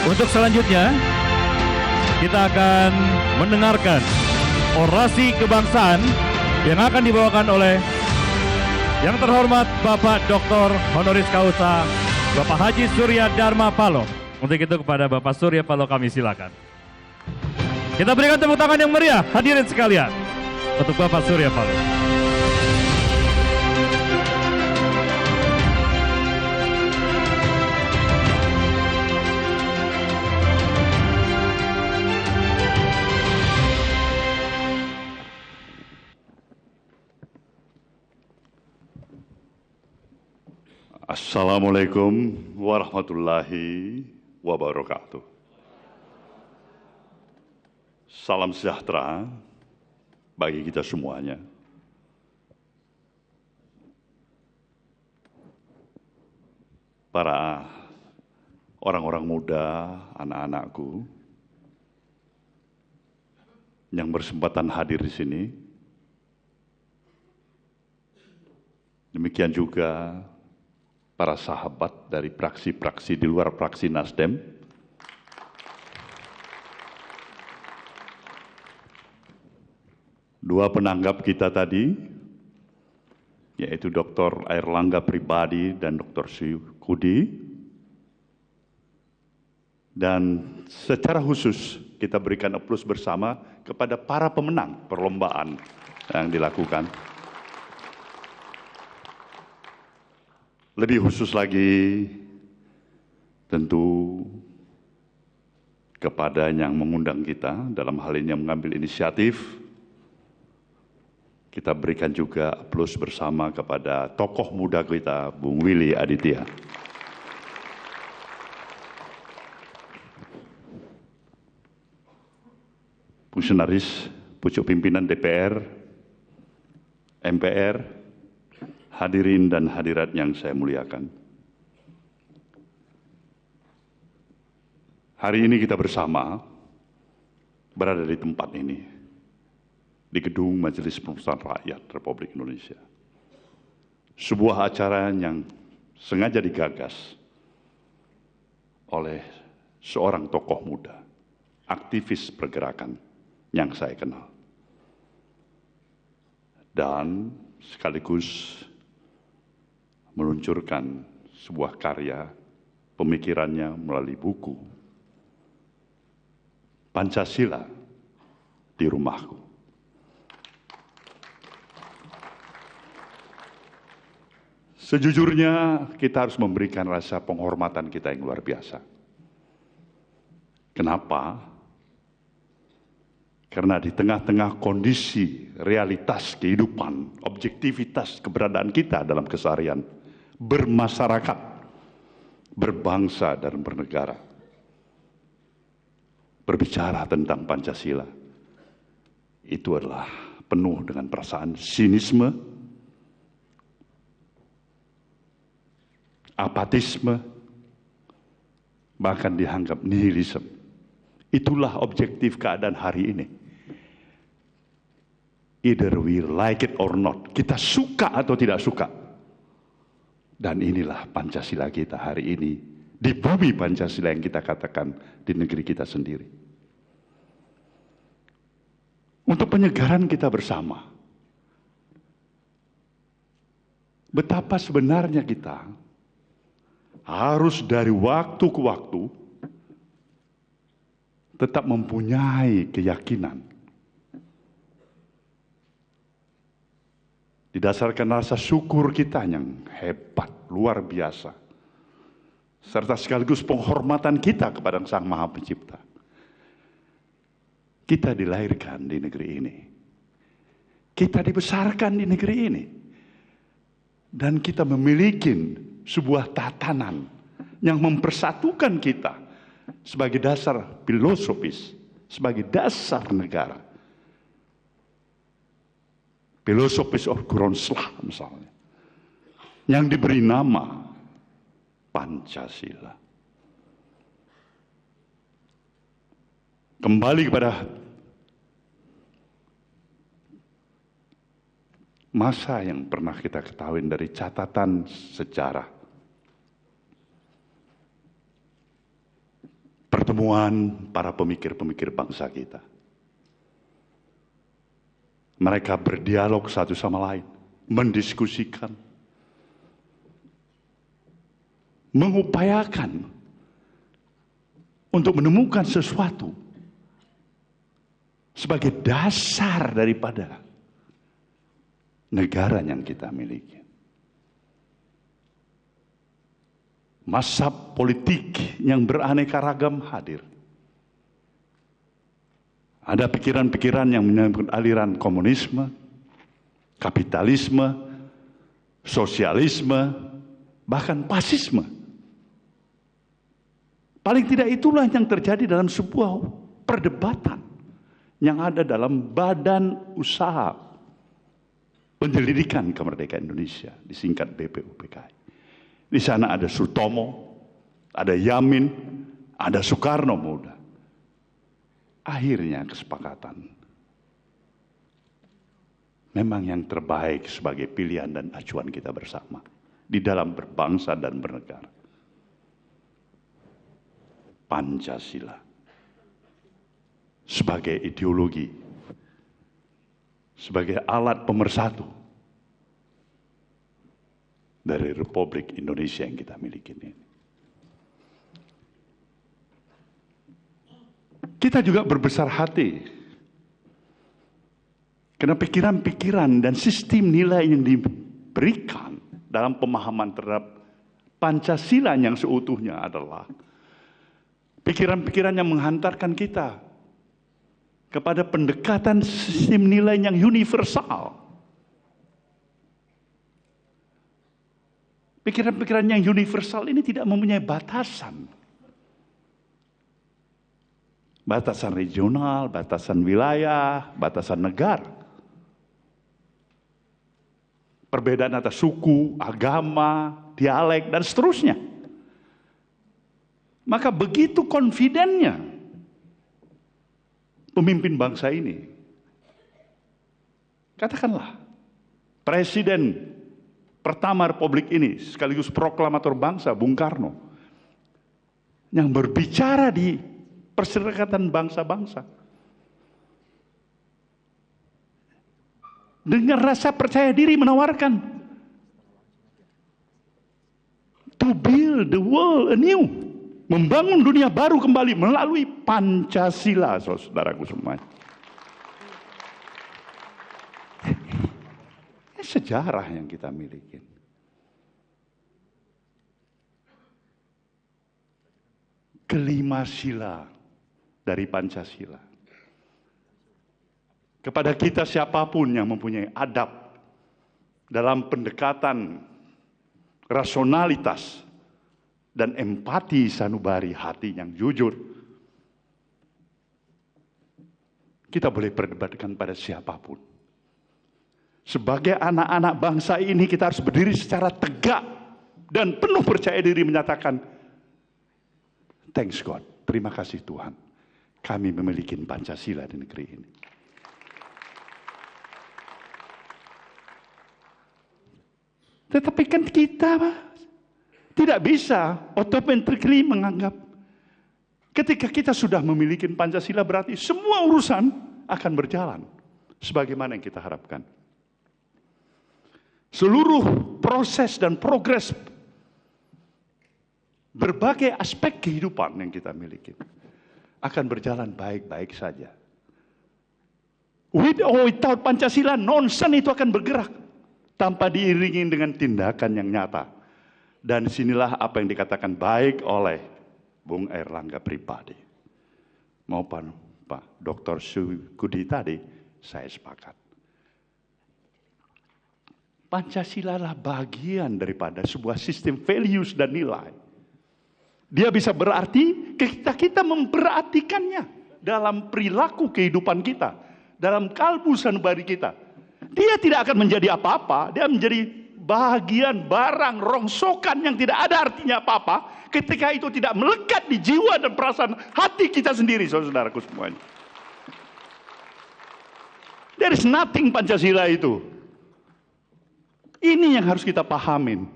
Untuk selanjutnya, kita akan mendengarkan orasi kebangsaan yang akan dibawakan oleh yang terhormat Bapak Dr. Honoris Causa Bapak Haji Surya Dharma Paloh. Untuk itu kepada Bapak Surya Paloh kami silakan. Kita berikan tepuk tangan yang meriah hadirin sekalian untuk Bapak Surya Paloh. Assalamualaikum warahmatullahi wabarakatuh. Salam sejahtera bagi kita semuanya. Para orang-orang muda, anak-anakku yang berkesempatan hadir di sini. Demikian juga para sahabat dari praksi-praksi di luar praksi Nasdem, dua penanggap kita tadi, yaitu Dr. Airlangga Pribadi dan Dr. Syukudi, dan secara khusus kita berikan aplaus bersama kepada para pemenang perlombaan yang dilakukan. Lebih khusus lagi, tentu kepada yang mengundang kita dalam hal ini yang mengambil inisiatif, kita berikan juga aplaus bersama kepada tokoh muda kita, Bung Willy Aditya. Fungsionaris, pucuk pimpinan DPR, MPR, hadirin dan hadirat yang saya muliakan. Hari ini kita bersama berada di tempat ini, di Gedung Majelis Permusyawaratan Rakyat Republik Indonesia. Sebuah acara yang sengaja digagas oleh seorang tokoh muda, aktivis pergerakan yang saya kenal. Dan sekaligus meluncurkan sebuah karya pemikirannya melalui buku Pancasila di Rumahku. Sejujurnya kita harus memberikan rasa penghormatan kita yang luar biasa. Kenapa? Karena di tengah-tengah kondisi realitas kehidupan, objektivitas keberadaan kita dalam keseharian, bermasyarakat, berbangsa dan bernegara, berbicara tentang Pancasila, itu adalah penuh dengan perasaan sinisme, apatisme, bahkan dianggap nihilisme. Itulah objektif keadaan hari ini. Either we like it or not, kita suka atau tidak suka. Dan inilah Pancasila kita hari ini, di bumi Pancasila yang kita katakan di negeri kita sendiri. Untuk penyegaran kita bersama, betapa sebenarnya kita harus dari waktu ke waktu tetap mempunyai keyakinan, didasarkan rasa syukur kita yang hebat, luar biasa, serta sekaligus penghormatan kita kepada Sang Maha Pencipta. Kita dilahirkan di negeri ini, kita dibesarkan di negeri ini, dan kita memiliki sebuah tatanan yang mempersatukan kita sebagai dasar filosofis, sebagai dasar negara. Filosofis of Grondslag misalnya, yang diberi nama Pancasila. Kembali kepada masa yang pernah kita ketahui dari catatan sejarah. pertemuan para pemikir-pemikir bangsa kita. Mereka berdialog satu sama lain, mendiskusikan, mengupayakan untuk menemukan sesuatu sebagai dasar daripada negara yang kita miliki. Mazhab politik yang beraneka ragam hadir. Ada pikiran-pikiran yang menyebut aliran komunisme, kapitalisme, sosialisme, bahkan fasisme. Paling tidak itulah yang terjadi dalam sebuah perdebatan yang ada dalam Badan Usaha Penyelidikan Kemerdekaan Indonesia, disingkat BPUPKI. Di sana ada Sutomo, ada Yamin, ada Soekarno Muda. Akhirnya kesepakatan. Memang yang terbaik sebagai pilihan dan acuan kita bersama di dalam berbangsa dan bernegara. Pancasila sebagai ideologi, sebagai alat pemersatu dari Republik Indonesia yang kita miliki ini. Kita juga berbesar hati karena pikiran-pikiran dan sistem nilai yang diberikan dalam pemahaman terhadap Pancasila yang seutuhnya adalah pikiran-pikiran yang menghantarkan kita kepada pendekatan sistem nilai yang universal. Pikiran-pikiran yang universal ini tidak mempunyai batasan. Batasan regional, batasan wilayah, batasan negara. Perbedaan atas suku, agama, dialek, dan seterusnya. Maka begitu confidennya pemimpin bangsa ini. Katakanlah, Presiden pertama Republik ini, sekaligus proklamator bangsa, Bung Karno, yang berbicara di Perserikatan Bangsa-Bangsa dengan rasa percaya diri menawarkan to build the world anew, membangun dunia baru kembali melalui Pancasila, saudaraku semua. Sejarah yang kita miliki. Kelima sila dari Pancasila. Kepada kita siapapun yang mempunyai adab dalam pendekatan rasionalitas dan empati sanubari hati yang jujur, kita boleh perdebatkan pada siapapun. Sebagai anak-anak bangsa ini kita harus berdiri secara tegak dan penuh percaya diri menyatakan, thanks God, terima kasih Tuhan, kami memiliki Pancasila di negeri ini. Tetapi kan kita tidak bisa automatically menganggap ketika kita sudah memiliki Pancasila berarti semua urusan akan berjalan sebagaimana yang kita harapkan. Seluruh proses dan progres berbagai aspek kehidupan yang kita miliki akan berjalan baik-baik saja. With or without Pancasila, nonsen itu akan bergerak tanpa diiringi dengan tindakan yang nyata. Dan disinilah apa yang dikatakan baik oleh Bung Erlangga pribadi maupun Pak Dr. Sukudi tadi, saya sepakat. Pancasila adalah bagian daripada sebuah sistem values dan nilai. Dia bisa berarti kita memperhatikannya dalam perilaku kehidupan kita, dalam kalbu sanubari kita. Dia tidak akan menjadi apa-apa, dia menjadi bagian barang rongsokan yang tidak ada artinya apa-apa ketika itu tidak melekat di jiwa dan perasaan hati kita sendiri, saudaraku semuanya. There is nothing Pancasila itu. Ini yang harus kita pahamin.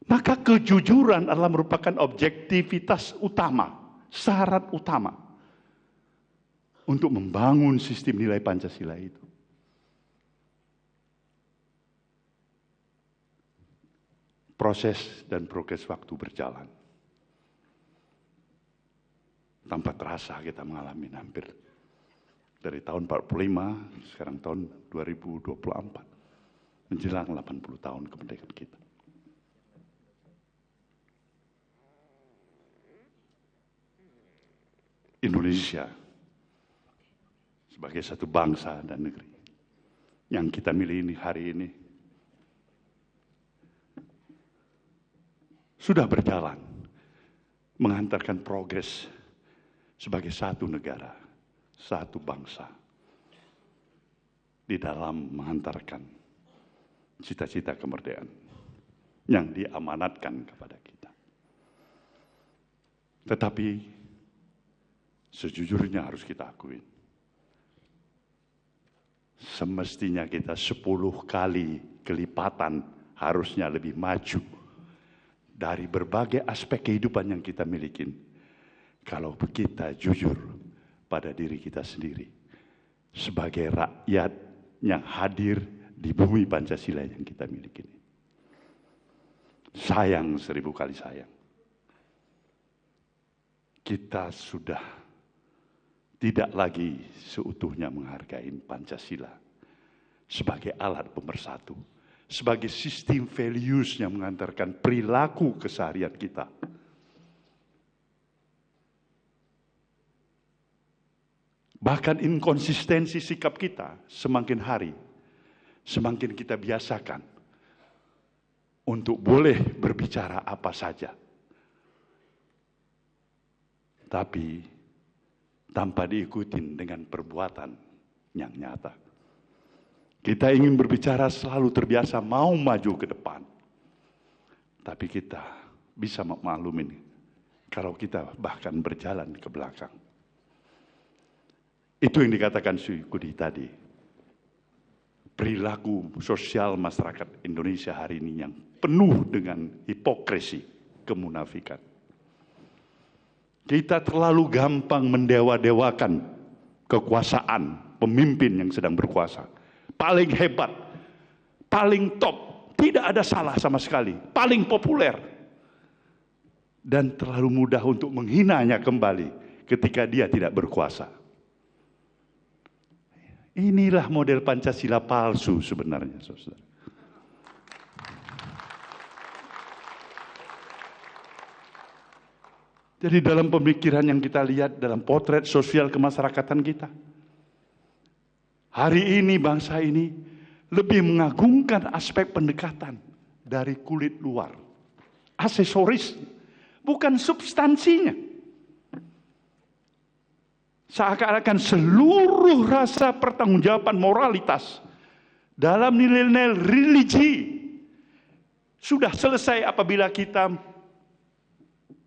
Maka kejujuran adalah merupakan objektivitas utama, syarat utama untuk membangun sistem nilai Pancasila itu. Proses dan progres waktu berjalan. Tanpa terasa kita mengalami hampir dari tahun 45, sekarang tahun 2024, menjelang 80 tahun kemerdekaan kita. Indonesia sebagai satu bangsa dan negeri yang kita miliki hari ini sudah berjalan menghantarkan progres sebagai satu negara, satu bangsa di dalam menghantarkan cita-cita kemerdekaan yang diamanatkan kepada kita. Tetapi sejujurnya harus kita akui, semestinya kita 10 kali kelipatan harusnya lebih maju dari berbagai aspek kehidupan yang kita miliki. Kalau kita jujur pada diri kita sendiri sebagai rakyat yang hadir di bumi Pancasila yang kita miliki. Sayang, 1000 kali sayang. Kita sudah tidak lagi seutuhnya menghargai Pancasila sebagai alat pemersatu, sebagai sistem values yang mengantarkan perilaku keseharian kita. Bahkan inkonsistensi sikap kita semakin hari, semakin kita biasakan untuk boleh berbicara apa saja. Tapi tanpa diikuti dengan perbuatan yang nyata. Kita ingin berbicara selalu terbiasa mau maju ke depan. Tapi kita bisa memaklumi kalau kita bahkan berjalan ke belakang. Itu yang dikatakan Sukudi tadi. Perilaku sosial masyarakat Indonesia hari ini yang penuh dengan hipokrisi, kemunafikan. Kita terlalu gampang mendewa-dewakan kekuasaan pemimpin yang sedang berkuasa. Paling hebat, paling top, tidak ada salah sama sekali, paling populer. Dan terlalu mudah untuk menghinanya kembali ketika dia tidak berkuasa. Inilah model Pancasila palsu sebenarnya, saudara. Jadi dalam pemikiran yang kita lihat dalam potret sosial kemasyarakatan kita, hari ini bangsa ini lebih mengagungkan aspek pendekatan dari kulit luar, aksesoris, bukan substansinya. Seakan-akan seluruh rasa pertanggungjawaban moralitas dalam nilai-nilai religi sudah selesai apabila kita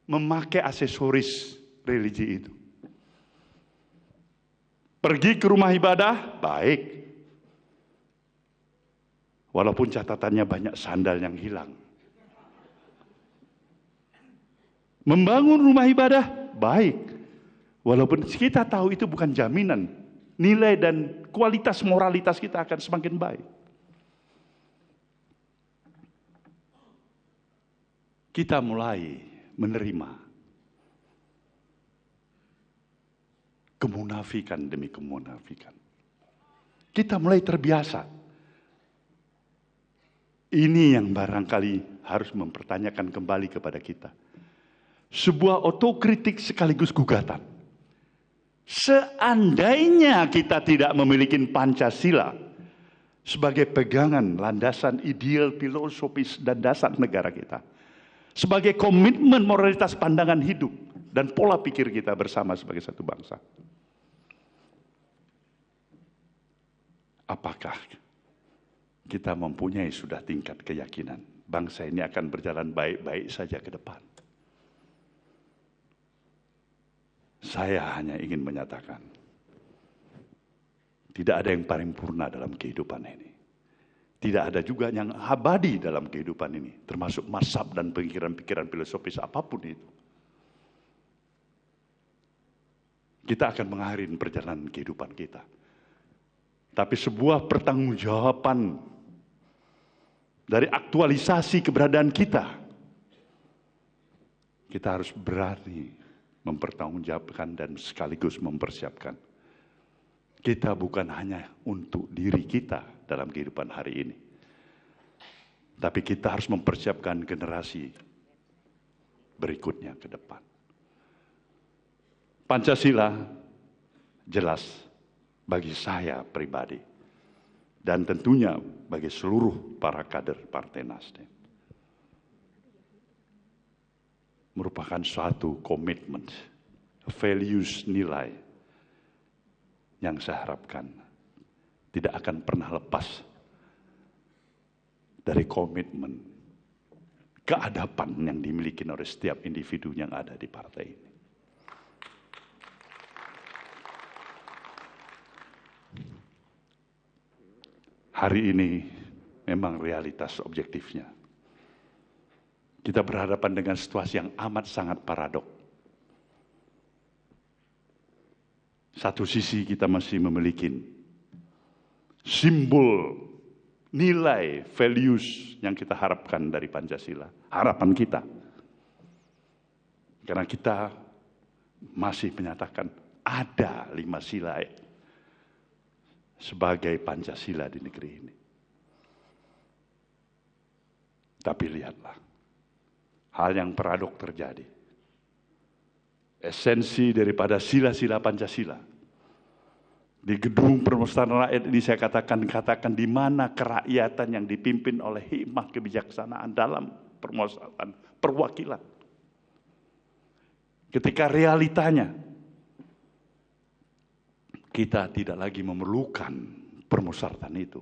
memakai aksesoris religi itu. Pergi ke rumah ibadah, baik. Walaupun catatannya banyak sandal yang hilang. Membangun rumah ibadah, baik. Walaupun kita tahu itu bukan jaminan nilai dan kualitas moralitas kita akan semakin baik. Kita mulai menerima kemunafikan demi kemunafikan. Kita mulai terbiasa. Ini yang barangkali harus mempertanyakan kembali kepada kita. Sebuah otokritik sekaligus gugatan. Seandainya kita tidak memiliki Pancasila sebagai pegangan, landasan ideal, filosofis, dan dasar negara kita, sebagai komitmen moralitas pandangan hidup dan pola pikir kita bersama sebagai satu bangsa, apakah kita mempunyai sudah tingkat keyakinan bangsa ini akan berjalan baik-baik saja ke depan? Saya hanya ingin menyatakan, tidak ada yang paripurna dalam kehidupan ini. Tidak ada juga yang abadi dalam kehidupan ini, termasuk mazhab dan pikiran-pikiran filosofis apapun itu. Kita akan mengakhiri perjalanan kehidupan kita. Tapi sebuah pertanggungjawaban dari aktualisasi keberadaan kita, kita harus berani mempertanggungjawabkan dan sekaligus mempersiapkan. Kita bukan hanya untuk diri kita dalam kehidupan hari ini, tapi kita harus mempersiapkan generasi berikutnya ke depan. Pancasila jelas bagi saya pribadi dan tentunya bagi seluruh para kader Partai Nasdem merupakan suatu komitmen, values, nilai yang saya harapkan tidak akan pernah lepas dari komitmen keadaban yang dimiliki oleh setiap individu yang ada di partai ini. Hari ini memang realitas objektifnya. Kita berhadapan dengan situasi yang amat sangat paradok. Satu sisi kita masih memiliki simbol, nilai, values yang kita harapkan dari Pancasila. Harapan kita. Karena kita masih menyatakan ada 5 sila sebagai Pancasila di negeri ini. Tapi lihatlah, hal yang paradok terjadi. Esensi daripada sila-sila Pancasila. Di gedung permusawaratan rakyat ini saya katakan di mana kerakyatan yang dipimpin oleh hikmah kebijaksanaan dalam permusyawaratan perwakilan. Ketika realitanya kita tidak lagi memerlukan permusyawaratan itu.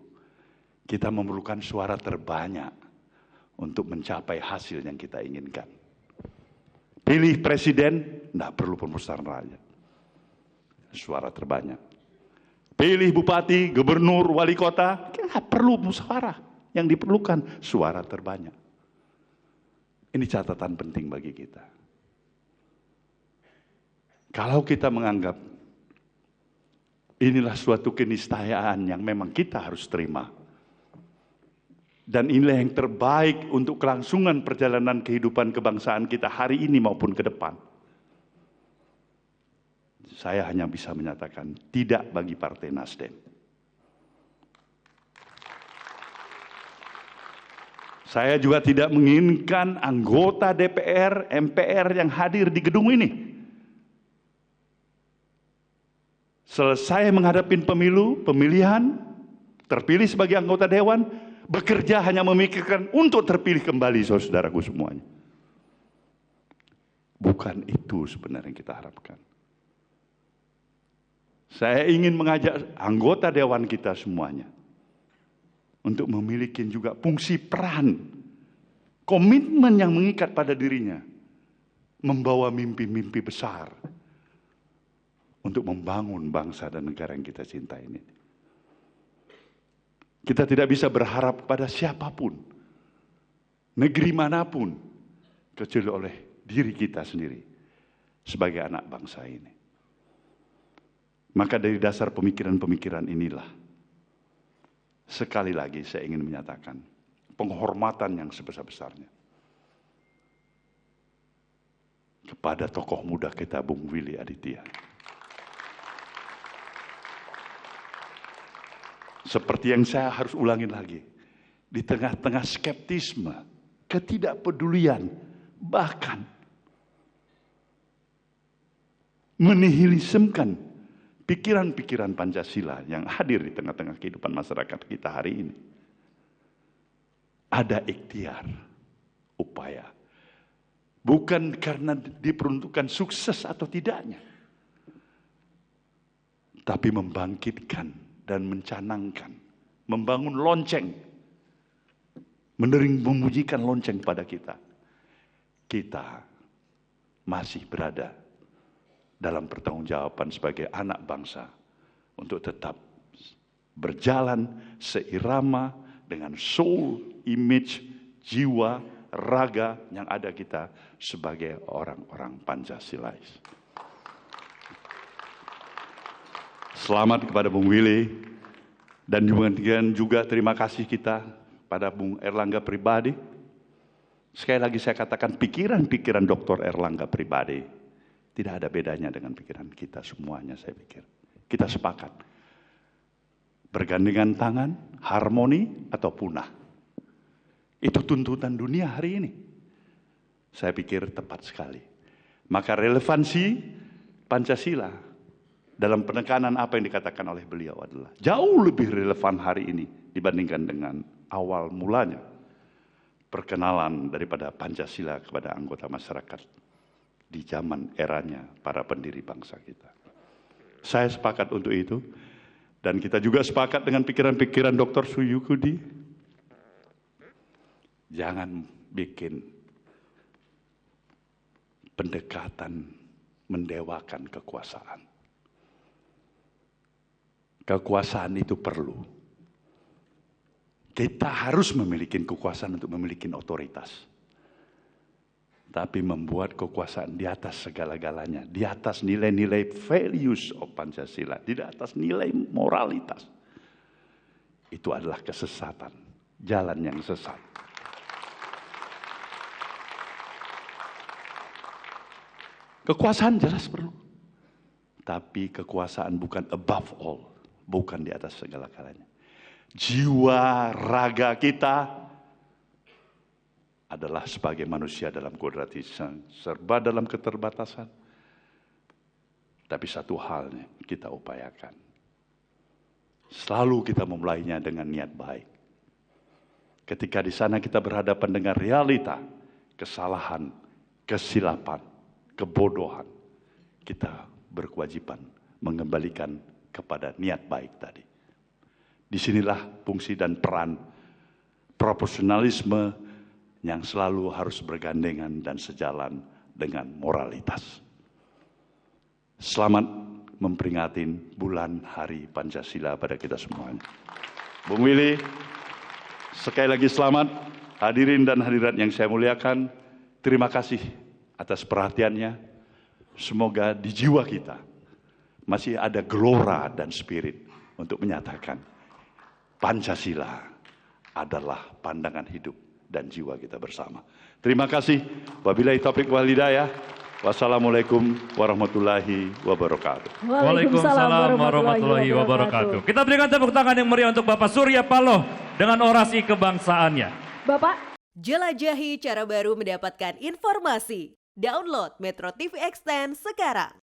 Kita memerlukan suara terbanyak untuk mencapai hasil yang kita inginkan. Pilih presiden, tidak perlu permusyawaratan rakyat. Suara terbanyak. Pilih bupati, gubernur, wali kota, tidak perlu musyawarah. Yang diperlukan suara terbanyak. Ini catatan penting bagi kita. Kalau kita menganggap inilah suatu keniscayaan yang memang kita harus terima. Dan inilah yang terbaik untuk kelangsungan perjalanan kehidupan kebangsaan kita hari ini maupun ke depan. Saya hanya bisa menyatakan tidak bagi Partai Nasdem. Saya juga tidak menginginkan anggota DPR, MPR yang hadir di gedung ini selesai menghadapi pemilu, pemilihan, terpilih sebagai anggota dewan, bekerja hanya memikirkan untuk terpilih kembali, saudaraku semuanya. Bukan itu sebenarnya yang kita harapkan. Saya ingin mengajak anggota dewan kita semuanya untuk memiliki juga fungsi peran, komitmen yang mengikat pada dirinya, membawa mimpi-mimpi besar untuk membangun bangsa dan negara yang kita cintai ini. Kita tidak bisa berharap pada siapapun, negeri manapun, kecuali oleh diri kita sendiri sebagai anak bangsa ini. Maka dari dasar pemikiran-pemikiran inilah, sekali lagi saya ingin menyatakan penghormatan yang sebesar-besarnya kepada tokoh muda kita, Bung Willy Aditya. Seperti yang saya harus ulangin lagi, di tengah-tengah skeptisme, ketidakpedulian, bahkan menihilismkan pikiran-pikiran Pancasila yang hadir di tengah-tengah kehidupan masyarakat kita hari ini. Ada ikhtiar, upaya. Bukan karena diperuntukkan sukses atau tidaknya, tapi membangkitkan dan mencanangkan, membangun lonceng, memujikan lonceng pada kita. Kita masih berada dalam pertanggungjawaban sebagai anak bangsa untuk tetap berjalan seirama dengan soul, image, jiwa, raga yang ada kita sebagai orang-orang Pancasilais. Selamat kepada Bung Willy, dan juga terima kasih kita pada Bung Erlangga pribadi. Sekali lagi saya katakan pikiran-pikiran Dr. Erlangga pribadi tidak ada bedanya dengan pikiran kita semuanya, saya pikir. Kita sepakat. Bergandengan tangan, harmoni atau punah. Itu tuntutan dunia hari ini. Saya pikir tepat sekali. Maka relevansi Pancasila dalam penekanan apa yang dikatakan oleh beliau adalah jauh lebih relevan hari ini dibandingkan dengan awal mulanya perkenalan daripada Pancasila kepada anggota masyarakat di zaman eranya para pendiri bangsa kita. Saya sepakat untuk itu, dan kita juga sepakat dengan pikiran-pikiran Dr. Suyukudi. Jangan bikin pendekatan mendewakan kekuasaan. Kekuasaan itu perlu. Kita harus memiliki kekuasaan untuk memiliki otoritas. Tapi membuat kekuasaan di atas segala-galanya, di atas nilai-nilai values of Pancasila, di atas nilai moralitas. Itu adalah kesesatan, jalan yang sesat. Kekuasaan jelas perlu. Tapi kekuasaan bukan above all, bukan di atas segala-galanya. Jiwa raga kita adalah sebagai manusia dalam kodratisan, serba dalam keterbatasan. Tapi satu hal kita upayakan. Selalu kita memulainya dengan niat baik. Ketika di sana kita berhadapan dengan realita, kesalahan, kesilapan, kebodohan, kita berkewajiban mengembalikan kepada niat baik tadi. Disinilah fungsi dan peran proporsionalisme yang selalu harus bergandengan dan sejalan dengan moralitas. Selamat memperingati bulan Hari Pancasila pada kita semuanya. Bung Willy, sekali lagi selamat. Hadirin dan hadirat yang saya muliakan, terima kasih atas perhatiannya. Semoga di jiwa kita masih ada gelora dan spirit untuk menyatakan Pancasila adalah pandangan hidup dan jiwa kita bersama. Terima kasih. Wabillahi taufiq wal hidayah. Wassalamualaikum warahmatullahi wabarakatuh. Waalaikumsalam warahmatullahi wabarakatuh. Kita berikan tepuk tangan yang meriah untuk Bapak Surya Paloh dengan orasi kebangsaannya. Bapak, Jelajahi cara baru mendapatkan informasi. Download Metro TV Extend sekarang.